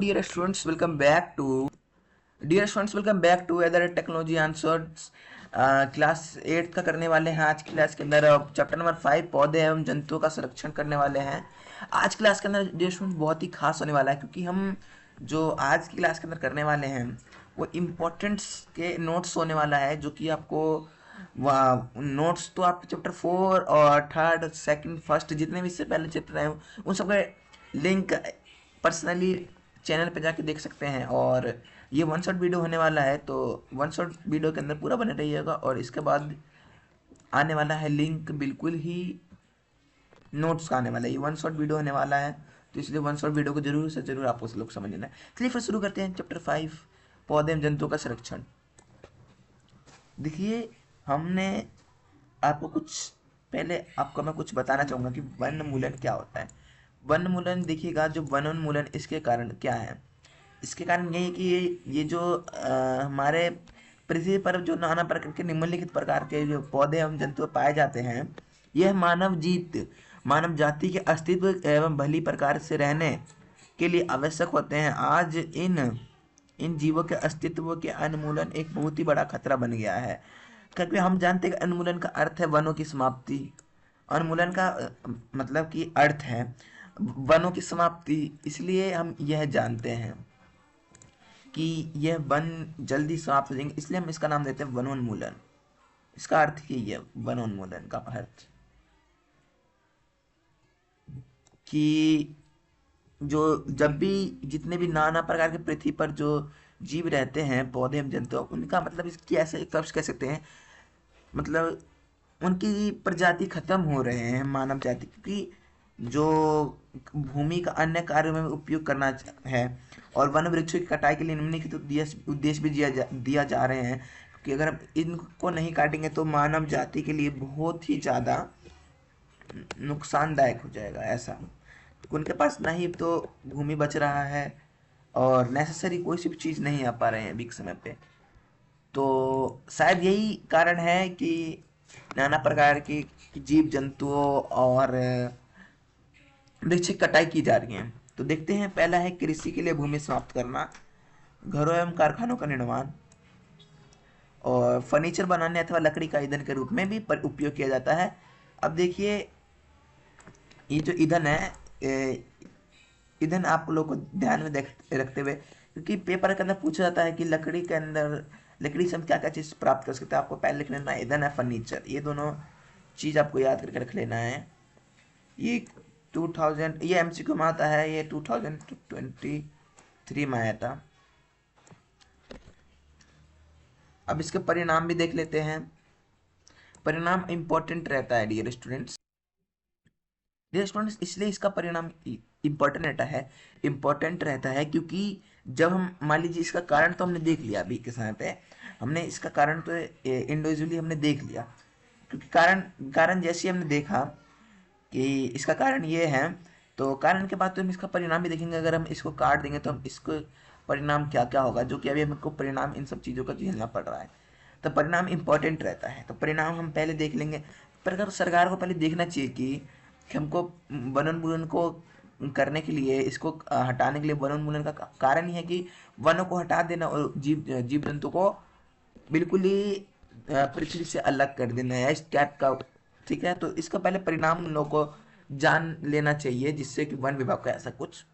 Dear students, welcome back to Other Technology Answers। Class 8 का करने वाले हैं आज की क्लास के अंदर। चैप्टर नंबर 5 पौधे एवं जंतुओं का संरक्षण करने वाले हैं। आज क्लास के अंदर डियर स्टूडेंट बहुत ही खास होने वाला है, क्योंकि हम जो आज की क्लास के अंदर करने वाले हैं वो इम्पोर्टेंट्स के नोट्स होने वाला है, जो कि आपको नोट्स तो आप चैप्टर 4 और थर्ड सेकंड फर्स्ट जितने भी इससे पहले चैप्टर हैं उन सबके लिंक पर्सनली चैनल पे जाके देख सकते हैं। और ये वन शॉट वीडियो होने वाला है, तो वन शॉट वीडियो के अंदर पूरा बने रहिएगा। और इसके बाद आने वाला है लिंक बिल्कुल ही नोट्स का आने वाला है। ये वन शॉट वीडियो होने वाला है, तो इसलिए वन शॉट वीडियो को जरूर से जरूर आपको लोग समझना है। चलिए फिर शुरू करते हैं चैप्टर 5 पौधे एवं जंतुओं का संरक्षण। देखिए, हमने आपको कुछ पहले आपको मैं कुछ बताना चाहूँगा कि वनोन्मूलन क्या होता है। वनोन्मूलन देखिएगा, जो वनोन्मूलन इसके कारण क्या है। इसके कारण यही है कि ये जो हमारे पृथ्वी पर जो नाना प्रकार के निम्नलिखित प्रकार के जो पौधे एवं जंतु पाए जाते हैं, यह मानव जाति के अस्तित्व एवं भली प्रकार से रहने के लिए आवश्यक होते हैं। आज इन जीवों के अस्तित्व के उन्मूलन एक बहुत ही बड़ा खतरा बन गया है, क्योंकि हम जानते हैं कि उन्मूलन का अर्थ है वनों की समाप्ति। उन्मूलन का मतलब कि अर्थ है वनों की समाप्ति। इसलिए हम यह जानते हैं कि यह वन जल्दी समाप्त हो जाएंगे, इसलिए हम इसका नाम देते हैं वनोन्मूलन। इसका अर्थ ही है वनोन्मूलन का अर्थ कि जो जब भी जितने भी नाना प्रकार के पृथ्वी पर जो जीव रहते हैं पौधे एवं जंतु, उनका मतलब इसकी ऐसे एक तरह से कह सकते हैं, मतलब उनकी प्रजाति खत्म हो रहे हैं मानव जाति, क्योंकि जो भूमि का अन्य कार्यों में उपयोग करना है और वन वृक्षों की कटाई के लिए निम्नलिखित उद्देश्य भी दिया जा रहे हैं कि अगर हम इनको नहीं काटेंगे तो मानव जाति के लिए बहुत ही ज़्यादा नुकसानदायक हो जाएगा। ऐसा उनके पास ना ही तो भूमि बच रहा है और नेसेसरी कोई सी भी चीज़ नहीं आ पा रहे हैं अभी के समय पे। तो शायद यही कारण है कि नाना प्रकार की जीव जंतुओं और वृक्ष की कटाई की जा रही है। तो देखते हैं, पहला है कृषि के लिए भूमि समाप्त करना, घरों एवं कारखानों का निर्माण और फर्नीचर बनाने अथवा लकड़ी का ईंधन के रूप में भी उपयोग किया जाता है। अब देखिए, ये जो ईंधन है, ईंधन आप लोग को ध्यान में रखते हुए, क्योंकि पेपर के अंदर पूछा जाता है कि लकड़ी से हम क्या क्या चीज़ प्राप्त कर सकते हैं, आपको पहले लिख लेना है ईंधन है फर्नीचर। ये दोनों चीज़ आपको याद करके रख लेना है। ये 2000 ये एमसीक्यू में आता है, ये 2023 में आया था। अब इसके परिणाम भी देख लेते हैं। परिणाम इंपॉर्टेंट रहता है डियर स्टूडेंट्स। इसलिए इसका परिणाम इम्पोर्टेंट रहता है क्योंकि जब हम मान लीजिए, इसका कारण तो हमने देख लिया अभी के समय पे, हमने इसका कारण तो इंडिविजुअली हमने देख लिया, क्योंकि कारण कारण जैसे हमने देखा कि इसका कारण ये है, तो कारण के बाद तो हम इसका परिणाम भी देखेंगे। अगर हम इसको काट देंगे तो हम इसको परिणाम क्या क्या होगा, जो कि अभी हमको परिणाम इन सब चीज़ों का झेलना पड़ रहा है। तो परिणाम इंपॉर्टेंट रहता है, तो परिणाम हम पहले देख लेंगे। पर अगर सरकार को पहले देखना चाहिए कि हमको वनोन्मूलन को करने के लिए, इसको हटाने के लिए, वनोन्मूलन का कारण ही है कि वनों को हटा देना और जीव जंतु को बिल्कुल ही पृथ्वी से अलग कर देना है इस टाइप का। ठीक है, तो इसका पहले परिणाम उन लोगों को जान लेना चाहिए, जिससे कि वन विभाग को ऐसा कुछ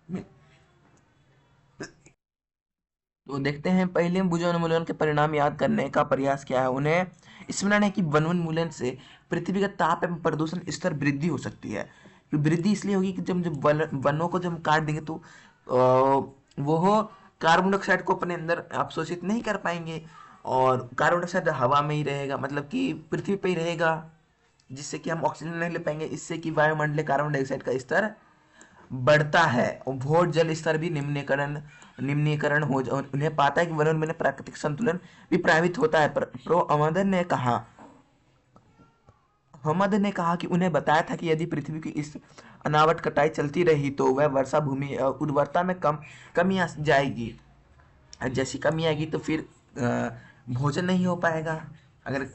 तो देखते हैं, पहले भुज उन्मूलन के परिणाम याद करने का प्रयास किया है। उन्हें स्मरण है कि वनोन्मूलन से पृथ्वी का ताप एवं प्रदूषण स्तर वृद्धि हो सकती है। कि वृद्धि इसलिए होगी कि जब जब वनों को जब हम काट देंगे तो वो कार्बन डाइऑक्साइड को अपने अंदर अवशोषित नहीं कर पाएंगे और कार्बन डाइऑक्साइड हवा में ही रहेगा, मतलब कि पृथ्वी पे ही रहेगा, जिससे कि हम ऑक्सीजन नहीं ले पाएंगे। इससे कि वायुमंडलीय कार्बन डाइऑक्साइड का स्तर बढ़ता है और भू जल स्तर भी निम्नीकरण हो उन्हें पाता है कि वनों में प्राकृतिक संतुलन भी प्रभावित होता है। प्रो अहमद ने कहा कि उन्हें बताया था कि यदि पृथ्वी की इस अनावट कटाई चलती रही तो वह वर्षा भूमि उर्वरता में कमी आ जाएगी। जैसी कमी आएगी तो फिर भोजन नहीं हो पाएगा। अगर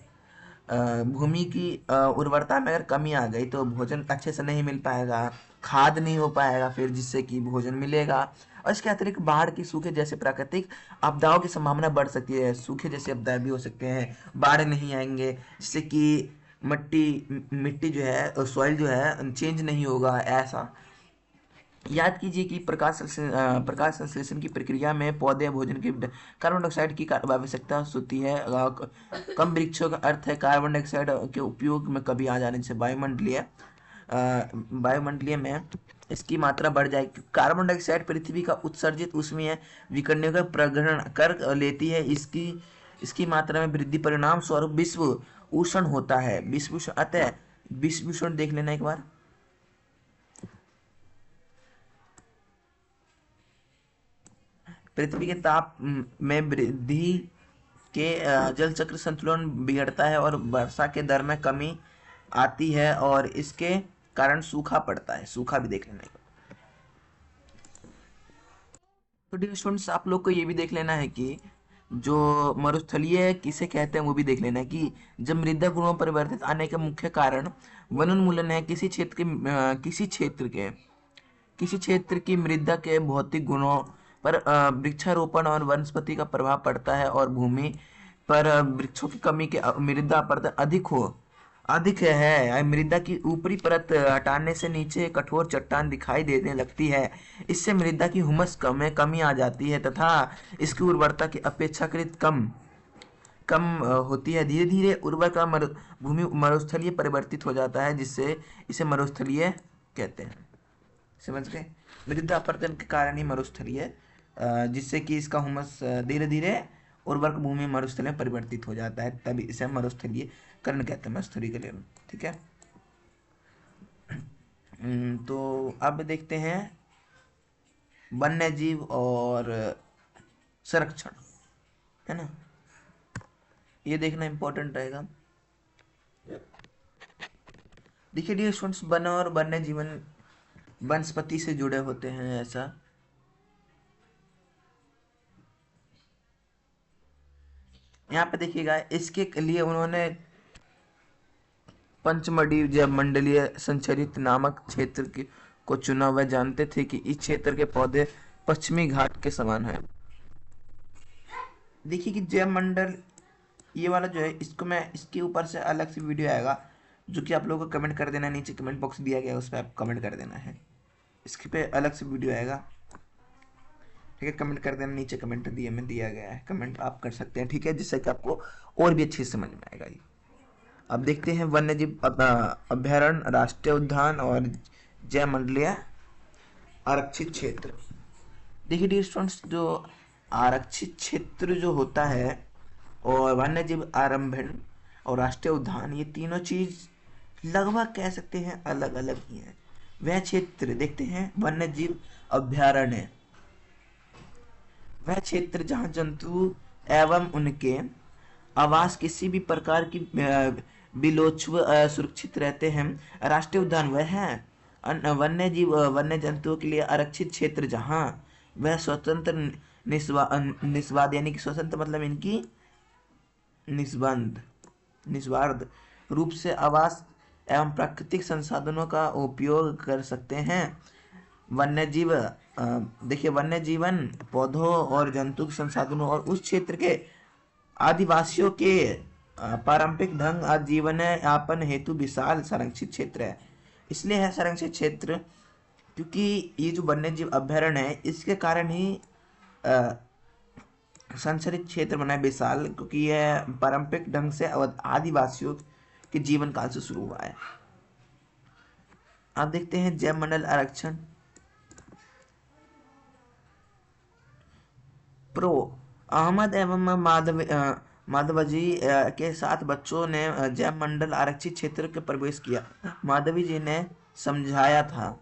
भूमि की उर्वरता में अगर कमी आ गई तो भोजन अच्छे से नहीं मिल पाएगा। खाद नहीं हो पाएगा फिर जिससे कि भोजन मिलेगा। और इसके अतिरिक्त बाढ़ की, सूखे जैसे प्राकृतिक आपदाओं की संभावना बढ़ सकती है। सूखे जैसे आपदाएं भी हो सकते हैं, बाढ़ नहीं आएंगे, जिससे कि मिट्टी जो है, सॉइल जो है चेंज नहीं होगा। ऐसा याद कीजिए कि प्रकाश संश्लेषण की प्रक्रिया में पौधे भोजन की कार्बन डाइऑक्साइड की आवश्यकता होती है। कम वृक्षों का अर्थ है कार्बन डाइऑक्साइड के उपयोग में कभी आ जाने से वायुमंडलीय में इसकी मात्रा बढ़ जाएगी। कार्बन डाइऑक्साइड पृथ्वी का उत्सर्जित ऊष्मीय विकिरणों का प्रग्रहण कर लेती है। इसकी मात्रा में वृद्धि परिणाम स्वरूप विश्व उष्ण होता है। विश्व उष्ण अतः विश्व उष्ण देख लेना एक बार। पृथ्वी के ताप में वृद्धि के जल चक्र संतुलन बिगड़ता है और वर्षा के दर में कमी आती है और इसके कारण सूखा पड़ता है। सूखा भी देख लेना। तो डियर स्टूडेंट्स, आप लोग को ये भी देख लेना है कि जो मरुस्थलीय किसे कहते हैं वो भी देख लेना है कि जब मृदा गुणों परिवर्तित आने का मुख्य कारण वनोन्मूलन है। किसी क्षेत्र की मृदा के भौतिक गुणों पर वृक्षारोपण और वनस्पति का प्रभाव पड़ता है और भूमि पर वृक्षों की कमी के मृदा पर अधिक है। मृदा की ऊपरी परत हटाने से नीचे कठोर चट्टान दिखाई देने लगती है। इससे मृदा की हुमस में कमी आ जाती है तथा इसकी उर्वरता की अपेक्षाकृत कम होती है। धीरे धीरे उर्वरता भूमि मरुस्थलीय परिवर्तित हो जाता है, जिससे इसे मरुस्थलीय कहते हैं। समझ गए? मृदा अपरदन के कारण ही मरुस्थलीय, जिससे कि इसका हुमस धीरे धीरे उर्वरक भूमि मरुस्थल में परिवर्तित हो जाता है, तभी इसे मरुस्थलीय करण कहते हैं, मरुस्थलीय। ठीक है। तो अब देखते हैं वन्य जीव और संरक्षण, है ना, ये देखना इंपॉर्टेंट रहेगा। देखिए डियर स्टूडेंट्स, वन और वन्य जीवन वनस्पति से जुड़े होते हैं। ऐसा यहाँ पे देखिएगा, इसके लिए उन्होंने पंचमढ़ी जैव मंडलीय संचरित नामक क्षेत्र को चुना। वह जानते थे कि इस क्षेत्र के पौधे पश्चिमी घाट के समान है। देखिए कि जैव मंडल ये वाला जो है, इसको मैं इसके ऊपर से अलग से वीडियो आएगा जो कि आप लोगों को कमेंट कर देना, नीचे कमेंट बॉक्स दिया गया है उस पर आप कमेंट कर देना है। इसके पे अलग से वीडियो आएगा, ठीक है। कमेंट कर देना, नीचे कमेंट दिया गया है, कमेंट आप कर सकते हैं, ठीक है, जिससे कि आपको और भी अच्छी समझ में आएगा ये। अब देखते हैं वन्यजीव अभ्यारण्य, राष्ट्रीय उद्यान और जैव मंडलीय आरक्षित क्षेत्र। देखिए डियर स्टूडेंट्स, जो आरक्षित क्षेत्र जो होता है और वन्यजीव अभ्यारण्य और राष्ट्रीय उद्यान, ये तीनों चीज लगभग कह सकते हैं अलग अलग ही है। वह क्षेत्र देखते हैं, वन्यजीव अभ्यारण्य वह क्षेत्र जहां जंतु एवं उनके आवास किसी भी प्रकार की विलोच्व सुरक्षित रहते हैं। राष्ट्रीय उद्यान वह है वन्य जंतुओं के लिए आरक्षित क्षेत्र जहां वह स्वतंत्र निस्वाद यानी कि स्वतंत्र मतलब इनकी निस्वार्थ रूप से आवास एवं प्राकृतिक संसाधनों का उपयोग कर सकते हैं। वन्यजीव देखिए, वन्य जीवन पौधों और जंतु संसाधनों और उस क्षेत्र के आदिवासियों के पारंपरिक ढंग आजीवन यापन हेतु विशाल संरक्षित क्षेत्र है। इसलिए है संरक्षित क्षेत्र क्योंकि ये जो वन्य जीव अभ्यारण्य है, इसके कारण ही संरक्षित क्षेत्र बना है विशाल, क्योंकि यह पारंपरिक ढंग से आदिवासियों के जीवन काल से शुरू हुआ है। अब देखते हैं जैव मंडल आरक्षण। प्रो अहमद एवं माधवजी के साथ बच्चों ने जैव मंडल आरक्षित क्षेत्र के प्रवेश किया। माधवी जी ने समझाया था।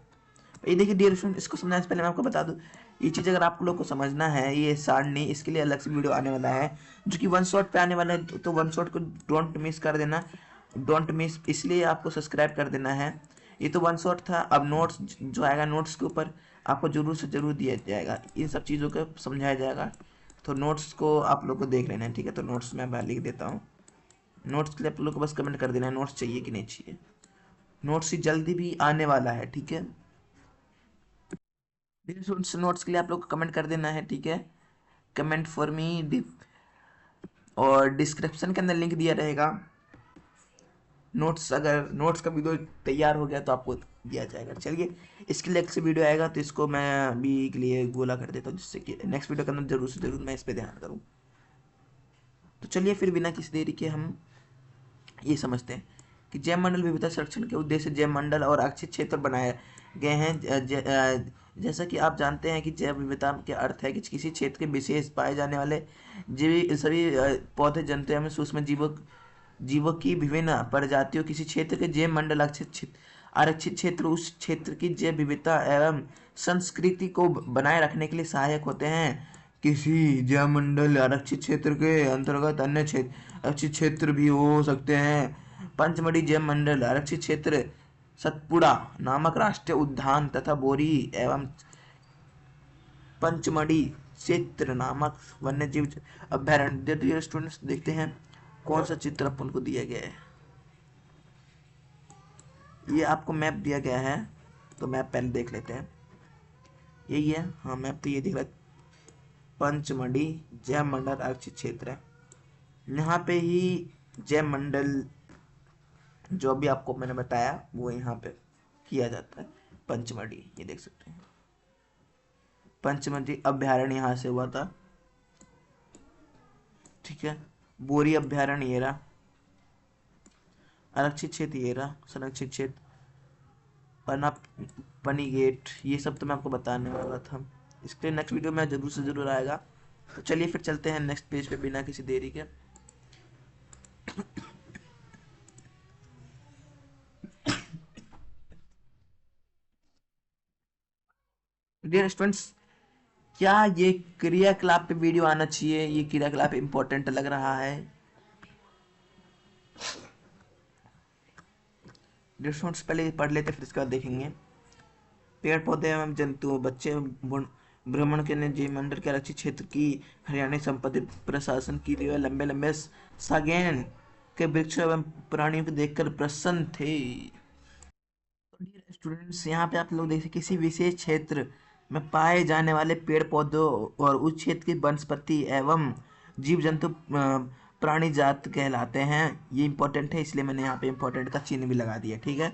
ये देखिए डियर स्टूडेंट, इसको समझाने से पहले मैं आपको बता दूं, ये चीज अगर आप लोग को समझना है, ये सारणी, इसके लिए अलग से वीडियो आने वाला है जो कि वन शॉट पे आने वाला है, तो वन शॉट को डोंट मिस कर देना, डोंट मिस, इसलिए आपको सब्सक्राइब कर देना है। ये तो वन शॉट था, अब नोट्स जो आएगा, नोट्स के ऊपर आपको जरूर से जरूर दिया जाएगा, इन सब चीज़ों को समझाया जाएगा। तो नोट्स को आप लोग को देख लेना है, ठीक है। तो नोट्स मैं लिख देता हूँ, नोट्स के लिए आप लोग को बस कमेंट कर देना है नोट्स चाहिए कि नहीं चाहिए। नोट्स ही जल्दी भी आने वाला है, ठीक है। नोट्स के लिए आप लोग को कमेंट कर देना है, ठीक है, कमेंट फॉर मी, और डिस्क्रिप्शन के अंदर लिंक दिया रहेगा। नोट्स, अगर नोट्स का वीडियो तैयार हो गया तो आपको दिया जाएगा। चलिए, इसके लिए एक से वीडियो आएगा तो इसको मैं अभी के लिए गोला कर देता हूँ, जिससे कि नेक्स्ट वीडियो के अंदर जरूर से जरूर मैं इस पर ध्यान करूँ। तो चलिए फिर बिना किसी देरी के हम ये समझते हैं कि जैव मंडल विविधता संरक्षण के उद्देश्य से जैव मंडल और आरक्षित क्षेत्र बनाए गए हैं। जैसा कि आप जानते हैं कि जैव विविधता के अर्थ है कि किसी क्षेत्र के विशेष पाए जाने वाले जीवी सभी पौधे, जंतु एवं सूक्ष्म जीवों की विभिन्न प्रजातियों किसी क्षेत्र के जैव मंडल आरक्षित क्षेत्र उस क्षेत्र की जैव विविधता एवं संस्कृति को बनाए रखने के लिए सहायक होते हैं। किसी जैव मंडल आरक्षित क्षेत्र के अंतर्गत अन्य आरक्षित क्षेत्र भी हो सकते हैं। पंचमढ़ी जैव मंडल आरक्षित क्षेत्र सतपुड़ा नामक राष्ट्रीय उद्यान तथा बोरी एवं पंचमढ़ी क्षेत्र नामक वन्य जीव अभ्यारण्य। डियर स्टूडेंट्स, देखते हैं कौन सा चित्र अपन को दिया गया है। ये आपको मैप दिया गया है, तो मैप पहले देख लेते हैं। यही है, हाँ मैप तो ये दिख रहा है, पंचमढ़ी जैव मंडल आरक्षित क्षेत्र है। यहाँ पे ही जैव मंडल जो भी आपको मैंने बताया वो यहाँ पे किया जाता है। पंचमढ़ी, ये देख सकते हैं, पंचमढ़ी अभ्यारण्य यहाँ से हुआ था, ठीक है। बोरी अभ्यारण्य ये रहा, आरक्षित क्षेत्र ये रहा, संरक्षित क्षेत्र पना पनी गेट, ये सब तो मैं आपको बताने वाला था। इसके लिए नेक्स्ट वीडियो में जरूर से जरूर आएगा। तो चलिए फिर चलते हैं नेक्स्ट पेज पे बिना किसी देरी के। डियर स्टूडेंट्स, क्या ये क्रियाकलाप पे वीडियो आना चाहिए? ये क्रियाकलाप इंपॉर्टेंट लग रहा है? डियर स्टूडेंट्स, पहले पढ़ लेते फिर इसके बाद देखेंगे। पेड़ पौधे एवं जंतु बच्चे भ्रमण के लिए जैव मंडल के आरक्षित क्षेत्र की हरियाणा संपत्ति प्रशासन की लिए लंबे लंबे सागौन के वृक्ष एवं प्राणियों को देखकर प्रसन्न थे। डियर स्टूडेंट्स, यहाँ पे आप लोग देख सकते किसी विशेष क्षेत्र में पाए जाने वाले पेड़ पौधों और उस क्षेत्र की वनस्पति एवं जीव जंतु प्राणी जात कहलाते हैं। ये इंपॉर्टेंट है, इसलिए मैंने यहाँ पे इंपॉर्टेंट का चिन्ह भी लगा दिया, ठीक है।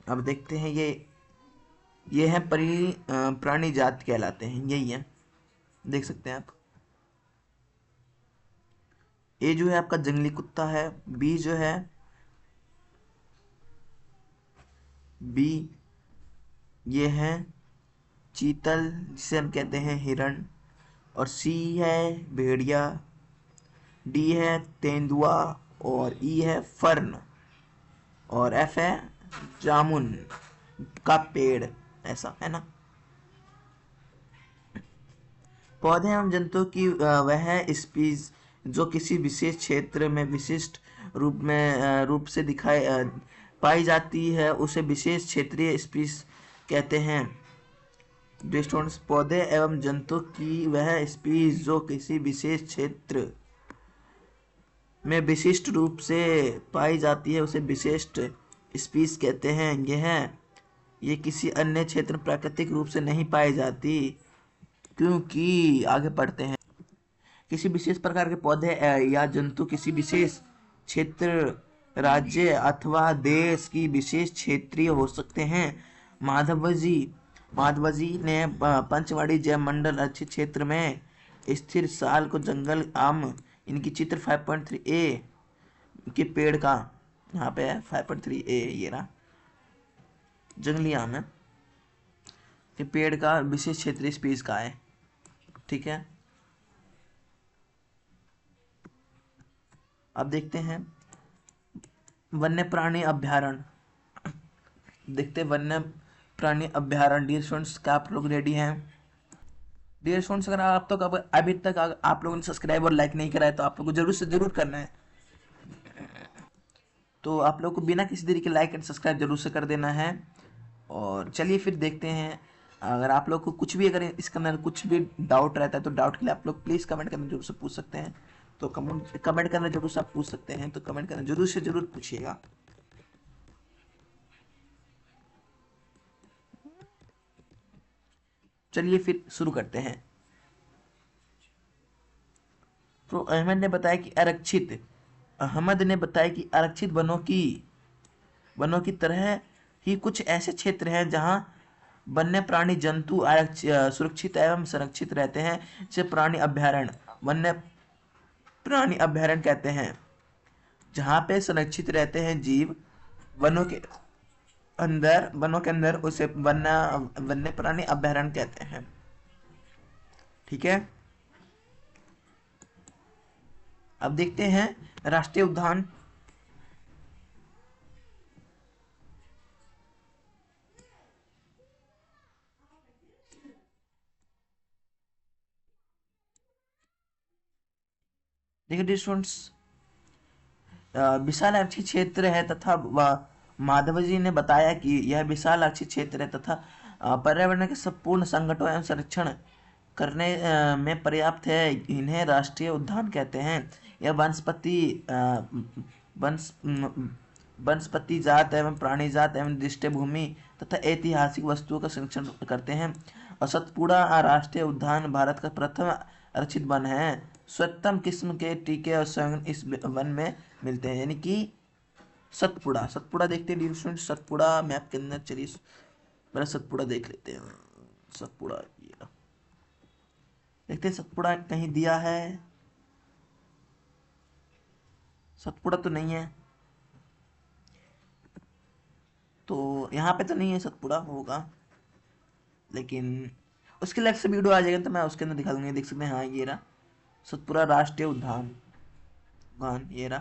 अब देखते हैं, ये है प्राणी जात कहलाते हैं, यही है, देख सकते हैं आप। ए जो है आपका जंगली कुत्ता है, बी जो है बी ये है चीतल जिसे हम कहते हैं हिरण, और सी है भेड़िया, डी है तेंदुआ, और ई है फर्न, और एफ है जामुन का पेड़, ऐसा है ना। पौधे एवं जंतुओं की वह स्पीज जो किसी विशेष क्षेत्र में विशिष्ट रूप से दिखाई पाई जाती है उसे विशेष क्षेत्रीय स्पीज कहते हैं। डिस्टोन्स, पौधे एवं जंतु की वह स्पीज जो किसी विशेष क्षेत्र में विशिष्ट रूप से पाई जाती है उसे विशिष्ट स्पीस कहते हैं। ये किसी अन्य क्षेत्र में प्राकृतिक रूप से नहीं पाई जाती, क्योंकि आगे पढ़ते हैं, किसी विशेष प्रकार के पौधे या जंतु किसी विशेष क्षेत्र, राज्य अथवा देश की विशेष क्षेत्रीय हो सकते हैं। माधवजी ने पंचमढ़ी जैव मंडल आरक्षित क्षेत्र में स्थिर साल को जंगल आम इनकी चित्र 5.3a के पेड़ का, यहाँ पे है 5.3a, ये रहा जंगली आम है, के पेड़ का विशेष क्षेत्रीय स्पीस का है, ठीक है। अब देखते हैं वन्य प्राणी अभ्यारण्य, देखते हैं वन्य प्राणी अभ्यारण्य। डियर स्टूडेंट्स, क्या आप लोग रेडी हैं? डियर स्टूडेंट्स, अगर आप तक अभी तक आप लोगों ने सब्सक्राइब और लाइक नहीं करा है तो आप लोगों को जरूर से जरूर करना है। तो आप लोग को बिना किसी देरी के लाइक एंड सब्सक्राइब जरूर से कर देना है। और चलिए फिर देखते हैं, अगर आप लोग को कुछ भी, अगर इसके अंदर कुछ भी डाउट रहता है तो डाउट के लिए आप लोग प्लीज़ कमेंट करना जरूर से पूछ सकते हैं। तो कमेंट करना जरूर से आप पूछ सकते हैं, तो कमेंट करना जरूर से जरूर पूछिएगा। चलिए फिर शुरू करते हैं। तो अहमद ने बताया कि आरक्षित वनों की तरह ही कुछ ऐसे क्षेत्र हैं जहां वन्य प्राणी जंतु सुरक्षित एवं संरक्षित रहते हैं, जिसे वन्य प्राणी अभ्यारण्य कहते हैं। जहां पे संरक्षित रहते हैं जीव वनों के अंदर उसे वन्य प्राणी अभ्यारण्य कहते हैं। ठीक है, अब देखते हैं राष्ट्रीय उद्यान। देखिए स्टूडेंट्स, विशाल आरक्षित क्षेत्र है तथा माधव जी ने बताया कि यह विशाल आरक्षित क्षेत्र है तथा पर्यावरण के संपूर्ण संकटों एवं संरक्षण करने में पर्याप्त है। इन्हें राष्ट्रीय उद्यान कहते हैं। यह वनस्पति जात एवं प्राणी जात एवं दृष्टि भूमि तथा ऐतिहासिक वस्तुओं का संरक्षण करते हैं। और सतपुड़ा राष्ट्रीय उद्यान भारत का प्रथम आरक्षित वन है। सर्वोत्तम किस्म के टीके और संघ इस वन में मिलते हैं, यानी कि सतपुड़ा देखते हैं स्टूडेंट। सतपुड़ा मैप के अंदर, चलिए पहले सतपुड़ा देख लेते हैं। सतपुड़ा ये देखते हैं, सतपुड़ा कहीं दिया है? सतपुड़ा तो नहीं है, तो यहाँ पे तो नहीं है सतपुड़ा, होगा लेकिन उसके अलग से वीडियो आ जाएगा तो मैं उसके अंदर दिखा दूंगा। देख सकते हैं, हाँ ये रहा सतपुड़ा राष्ट्रीय उद्यान, ये रहा।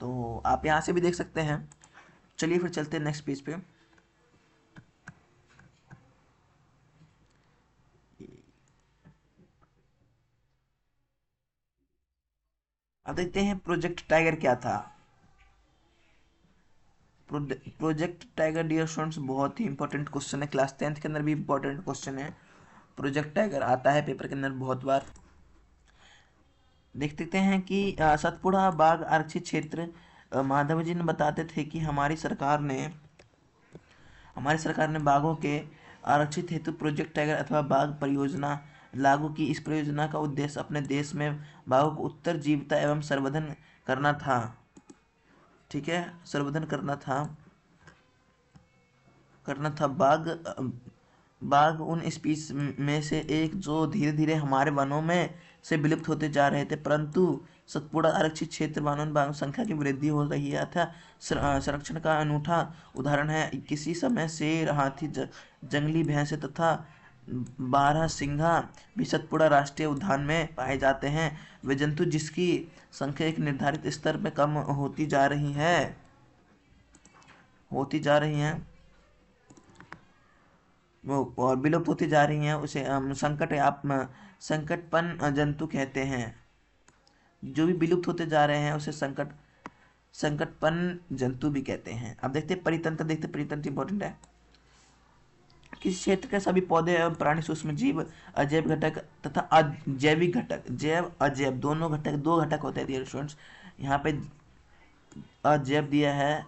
तो आप यहाँ से भी देख सकते हैं। चलिए फिर चलते हैं नेक्स्ट पेज पे। अब देखते हैं प्रोजेक्ट टाइगर क्या था। प्रोजेक्ट टाइगर डियर स्टूडेंट्स बहुत ही इंपॉर्टेंट क्वेश्चन है, क्लास 10th के अंदर भी इंपॉर्टेंट क्वेश्चन है। प्रोजेक्ट टाइगर आता है पेपर के अंदर बहुत बार। देख सकते हैं कि सतपुड़ा बाघ आरक्षित क्षेत्र, माधव जी ने बताते थे कि हमारी सरकार ने बाघों के आरक्षित हेतु प्रोजेक्ट टाइगर अथवा बाघ परियोजना लागू की। इस परियोजना का उद्देश्य अपने देश में बाघों को उत्तरजीविता एवं संवर्धन करना था। ठीक है, संवर्धन करना था। बाघ उन स्पीशीज में से एक जो धीरे धीरे हमारे वनों में से विलुप्त होते जा रहे थे, परंतु सतपुड़ा आरक्षित क्षेत्र वनों बाघों संख्या की वृद्धि हो रही है अतः संरक्षण का अनूठा उदाहरण है। किसी समय शेर, हाथी, जंगली भैंसे तथा बारहसिंघा भी सतपुड़ा राष्ट्रीय उद्यान में पाए जाते हैं। वे जंतु जिसकी संख्या एक निर्धारित स्तर पर कम होती जा रही है और विलुप्त होती जा रही हैं, उसे संकटपन जंतु कहते हैं। जो भी विलुप्त होते जा रहे हैं उसे संकटपन जंतु भी कहते हैं। अब देखते हैं परितंत्र इंपॉर्टेंट है। किसी क्षेत्र के सभी पौधे एवं प्राणी, सूक्ष्म जीव, अजैव घटक तथा अजैविक घटक, जैव अजैव दो घटक होते हैं स्टूडेंट्स। यहाँ पे अजैव दिया है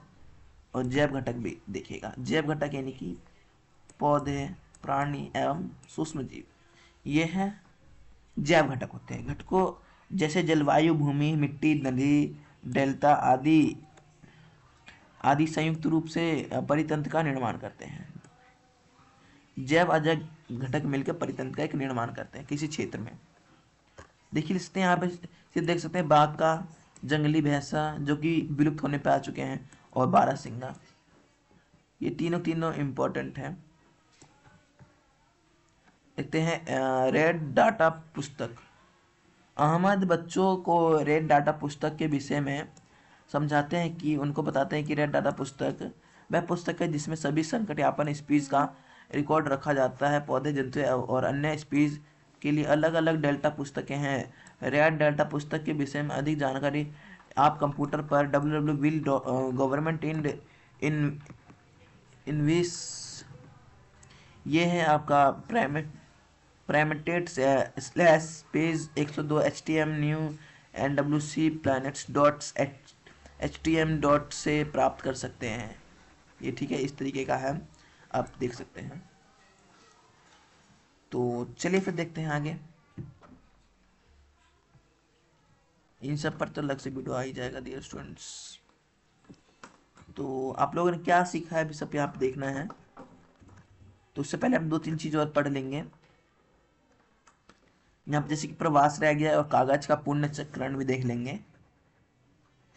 और जैव घटक भी देखिएगा। जैव घटक यानी कि पौधे, प्राणी एवं सूक्ष्म जीव, ये है जैव घटक होते हैं। घटकों जैसे जलवायु, भूमि, मिट्टी, नदी, डेल्टा आदि संयुक्त रूप से परितंत्र का निर्माण करते हैं। जैव अजैव घटक मिलकर परितंत्र का एक निर्माण करते हैं किसी क्षेत्र में। देखिए लिखते हैं यहाँ पे, देख सकते हैं बाघ का, जंगली भैंसा जो कि विलुप्त होने पे आ चुके हैं, और बारहसिंघा, ये तीनों इंपॉर्टेंट हैं। देखते हैं रेड डाटा पुस्तक। अहमद बच्चों को रेड डाटा पुस्तक के विषय में समझाते हैं कि उनको बताते हैं कि रेड डाटा पुस्तक वह पुस्तक है जिसमें सभी संकटयापन स्पीशीज का रिकॉर्ड रखा जाता है। पौधे, जंतु और अन्य स्पीशीज के लिए अलग अलग डेल्टा पुस्तकें हैं। रेड डाटा पुस्तक के विषय में अधिक जानकारी आप कंप्यूटर पर www.government इनविस, ये है आपका प्राइमेटेट page 102 htm new nwc planets.htm से प्राप्त कर सकते हैं ये। ठीक है, इस तरीके का है। आप देख सकते हैं। तो चलिए फिर देखते हैं आगे। इन सब पर तो अलग से वीडियो आ ही जाएगा डियर स्टूडेंट्स। तो आप लोगों ने क्या सीखा है अभी सब यहाँ पे देखना है। तो उससे पहले हम दो तीन चीज और पढ़ लेंगे। यहाँ पे जैसे कि प्रवास रह गया और कागज का पुण्य चक्रण भी देख लेंगे।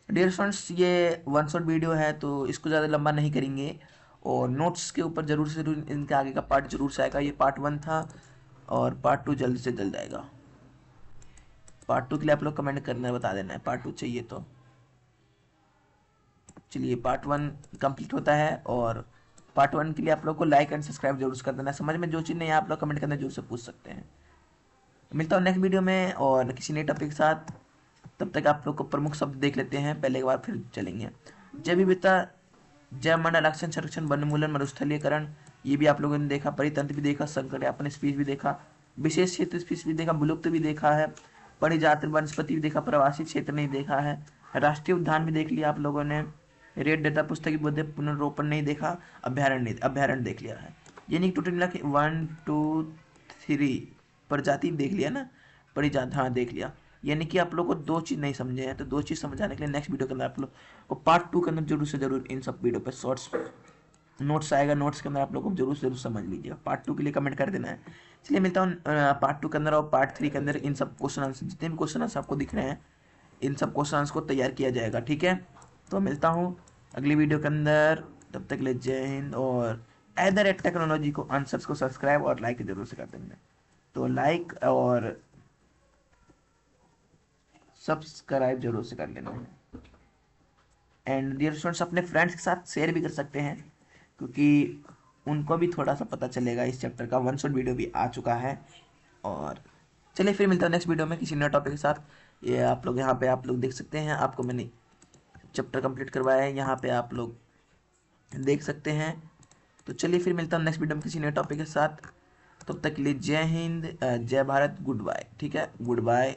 डियर स्टूडेंट्स ये वन शॉट वीडियो है तो इसको ज़्यादा लंबा नहीं करेंगे, और नोट्स के ऊपर जरूर से जरूर इनके आगे का पार्ट जरूर से आएगा। ये पार्ट 1 था और पार्ट 2 जल्द से जल्द आएगा। पार्ट 2 के लिए आप लोग कमेंट करना है, बता देना है पार्ट 2 चाहिए तो। चलिए पार्ट 1 कंप्लीट होता है, और पार्ट 1 के लिए आप लोग को लाइक एंड सब्सक्राइब जरूर कर देना है। समझ में जो चीज़ नहीं है आप लोग कमेंट करना जरूर से पूछ सकते हैं। मिलता हूँ नेक्स्ट वीडियो में और किसी नए टॉपिक के साथ। तब तक आप लोग को प्रमुख शब्द देख लेते हैं पहले एक बार, फिर चलेंगे। जय विविधता, जय मंडल आरक्षण संरक्षण वनमूलन मरुस्थलीकरण, ये भी आप लोगों ने देखा। परितंत्र भी देखा, संकटयापन स्पीच भी देखा, विशेष क्षेत्र स्पीच भी देखा, विलुप्त भी देखा है, परिजात वनस्पति भी देखा, प्रवासी क्षेत्र नहीं देखा है, राष्ट्रीय उद्यान भी देख लिया आप लोगों ने, रेड डेटा पुस्तक की बुद्धि पुनर्रोपण नहीं देखा, अभ्यारण्य देख लिया है। यानी टोटल मिला के 1 2 3 प्रजाति देख लिया ना, परिजात हाँ देख लिया। यानी कि आप लोग को दो चीज़ नहीं समझे हैं, तो दो चीज़ समझाने के लिए नेक्स्ट वीडियो के अंदर आप लोग को पार्ट 2 के अंदर जरूर से जरूर इन सब वीडियो पे शॉर्ट्स नोट्स आएगा। नोट्स के अंदर आप लोग को जरूर से जरूर समझ लीजिएगा। पार्ट 2 के लिए कमेंट कर देना है। चलिए मिलता हूँ पार्ट 2 के अंदर और पार्ट 3 के अंदर। इन सब क्वेश्चन आंसर जितने भी क्वेश्चन आंसर आपको दिख रहे हैं, इन सब क्वेश्चन आंसर को तैयार किया जाएगा, ठीक है। तो मिलता हूँ अगली वीडियो के अंदर, तब तक के लिए जय हिंद। और एदर एट टेक्नोलॉजी को आंसर्स को सब्सक्राइब और लाइक जरूर से कर देंगे। तो लाइक और सब्सक्राइब जरूर से कर लेना है। एंड डियर स्टूडेंट्स अपने फ्रेंड्स के साथ शेयर भी कर सकते हैं, क्योंकि उनको भी थोड़ा सा पता चलेगा। इस चैप्टर का वन शॉट वीडियो भी आ चुका है। और चलिए फिर मिलता है नेक्स्ट वीडियो में किसी नए टॉपिक के साथ। ये आप लोग यहाँ पे आप लोग देख सकते हैं, आपको मैंने चैप्टर कंप्लीट करवाया है, यहाँ पे आप लोग देख सकते हैं। तो चलिए फिर मिलता हूँ नेक्स्ट वीडियो में किसी नए टॉपिक के साथ। तब तक के लिए जय हिंद, जय भारत, गुड बाय, ठीक है, गुड बाय।